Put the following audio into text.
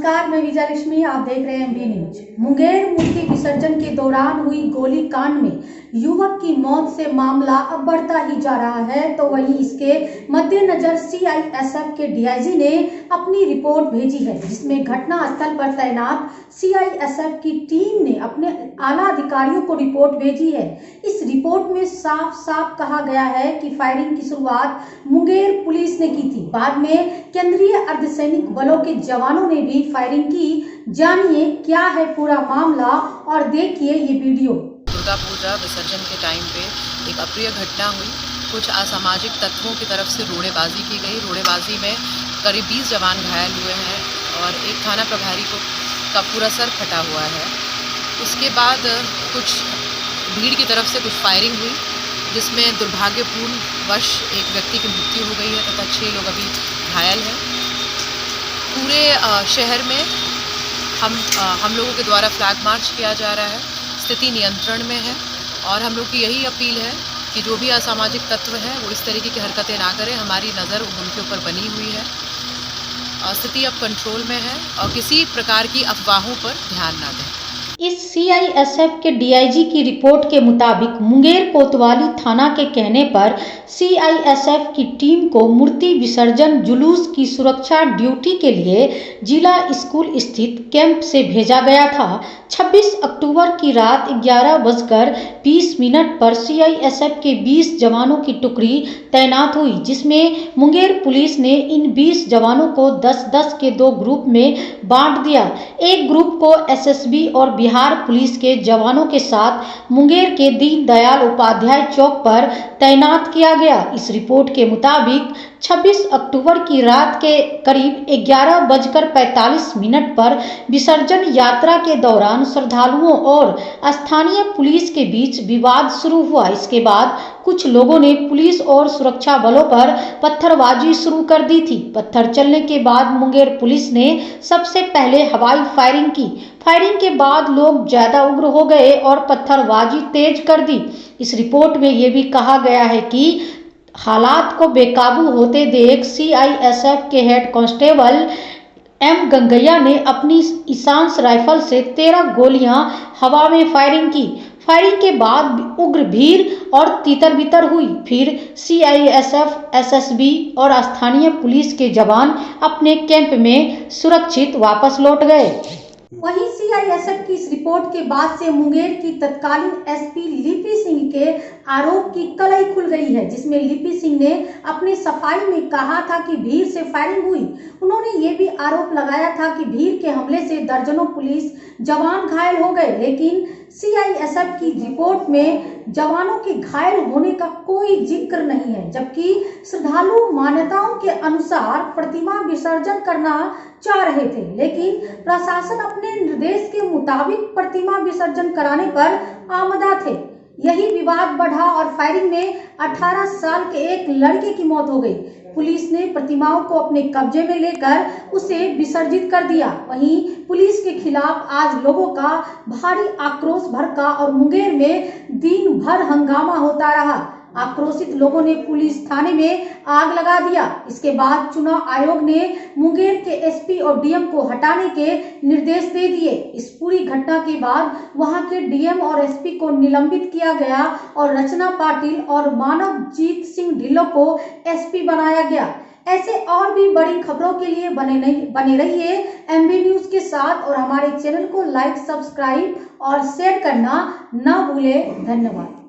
नमस्कार, मैं विजय लक्ष्मी। आप देख रहे हैं एमबी न्यूज। मुंगेर मूर्ति विसर्जन के दौरान हुई गोलीकांड में युवक की मौत से मामला अब बढ़ता ही जा रहा है, तो वहीं इसके मद्देनजर सीआईएसएफ के डीआईजी ने अपनी रिपोर्ट भेजी है, जिसमें घटनास्थल पर तैनात सीआईएसएफ की टीम ने अपने आला अधिकारियों को रिपोर्ट भेजी है। इस रिपोर्ट में साफ साफ कहा गया है कि फायरिंग की शुरुआत मुंगेर पुलिस ने की थी, बाद में केंद्रीय अर्धसैनिक बलों के जवानों ने भी फायरिंग की। जानिए क्या है पूरा मामला और देखिए ये वीडियो। दुर्गा पूजा विसर्जन के टाइम पे एक अप्रिय घटना हुई। कुछ असामाजिक तत्वों की तरफ से रोड़ेबाजी की गई। रोड़ेबाजी में करीब 20 जवान घायल हुए हैं और एक थाना प्रभारी का पूरा सर फटा हुआ है। उसके बाद कुछ भीड़ की तरफ से कुछ फायरिंग हुई, जिसमें दुर्भाग्यपूर्ण वश एक व्यक्ति की मृत्यु हो गई है तथा 6 लोग अभी घायल हैं। पूरे शहर में हम लोगों के द्वारा फ्लैग मार्च किया जा रहा है। स्थिति नियंत्रण में है और हम लोग की यही अपील है कि जो भी असामाजिक तत्व हैं वो इस तरीके की हरकतें ना करें। हमारी नज़र उनके ऊपर बनी हुई है। स्थिति अब कंट्रोल में है और किसी प्रकार की अफवाहों पर ध्यान ना दें। इस सीआईएसएफ के डीआईजी की रिपोर्ट के मुताबिक मुंगेर कोतवाली थाना के कहने पर सीआईएसएफ की टीम को मूर्ति विसर्जन जुलूस की सुरक्षा ड्यूटी के लिए जिला स्कूल स्थित कैंप से भेजा गया था। 26 अक्टूबर की रात 11:20 पर सीआईएसएफ के 20 जवानों की टुकड़ी तैनात हुई, जिसमें मुंगेर पुलिस ने इन 20 जवानों को 10-10 के 2 ग्रुप में बांट दिया। एक ग्रुप को एसएसबी और बिहार पुलिस के जवानों के साथ मुंगेर के दीनदयाल उपाध्याय चौक पर तैनात किया गया। इस रिपोर्ट के मुताबिक 26 अक्टूबर की रात के करीब 11:45 पर विसर्जन यात्रा के दौरान श्रद्धालुओं और स्थानीय पुलिस के बीच विवाद शुरू हुआ। इसके बाद कुछ लोगों ने पुलिस और सुरक्षा बलों पर पत्थरबाजी शुरू कर दी थी। पत्थर चलने के बाद मुंगेर पुलिस ने सबसे पहले हवाई फायरिंग की। फायरिंग के बाद लोग ज्यादा उग्र हो गए और पत्थरबाजी तेज कर दी। इस रिपोर्ट में यह भी कहा गया है कि हालात को बेकाबू होते देख सीआईएसएफ के हेड कांस्टेबल एम गंगैया ने अपनी ईशांस राइफल से 13 गोलियां हवा में फायरिंग की। फायरिंग के बाद उग्र भीड़ और तितर-बितर हुई। फिर सीआईएसएफ, एसएसबी और स्थानीय पुलिस के जवान अपने कैंप में सुरक्षित वापस लौट गए। वहीं सीआईएसएफ की इस रिपोर्ट के बाद से मुंगेर की तत्कालीन एसपी लिपि सिंह के आरोप की कलई खुल गई है, जिसमें लिपि सिंह ने अपनी सफाई में कहा था कि भीड़ से फायरिंग हुई। उन्होंने ये भी आरोप लगाया था कि भीड़ के हमले से दर्जनों पुलिस जवान घायल हो गए, लेकिन सीआईएसएफ की रिपोर्ट में जवानों के घायल होने का कोई जिक्र नहीं है, जबकि श्रद्धालु मान्यताओं के अनुसार प्रतिमा विसर्जन करना चाह रहे थे, लेकिन प्रशासन अपने निर्देश के मुताबिक प्रतिमा विसर्जन कराने पर आमदा थे। यही विवाद बढ़ा और फायरिंग में 18 साल के एक लड़के की मौत हो गई। पुलिस ने प्रतिमाओं को अपने कब्जे में लेकर उसे विसर्जित कर दिया। वहीं पुलिस के खिलाफ आज लोगों का भारी आक्रोश भड़का और मुंगेर में दिन भर हंगामा होता रहा। आक्रोशित लोगों ने पुलिस थाने में आग लगा दिया। इसके बाद चुनाव आयोग ने मुंगेर के एसपी और डीएम को हटाने के निर्देश दे दिए। इस पूरी घटना के बाद वहां के डीएम और एसपी को निलंबित किया गया और रचना पाटिल और मानवजीत सिंह ढिल्लों को एसपी बनाया गया। ऐसे और भी बड़ी खबरों के लिए बने रहिए एमबी न्यूज के साथ और हमारे चैनल को लाइक, सब्सक्राइब और शेयर करना ना भूलें। धन्यवाद।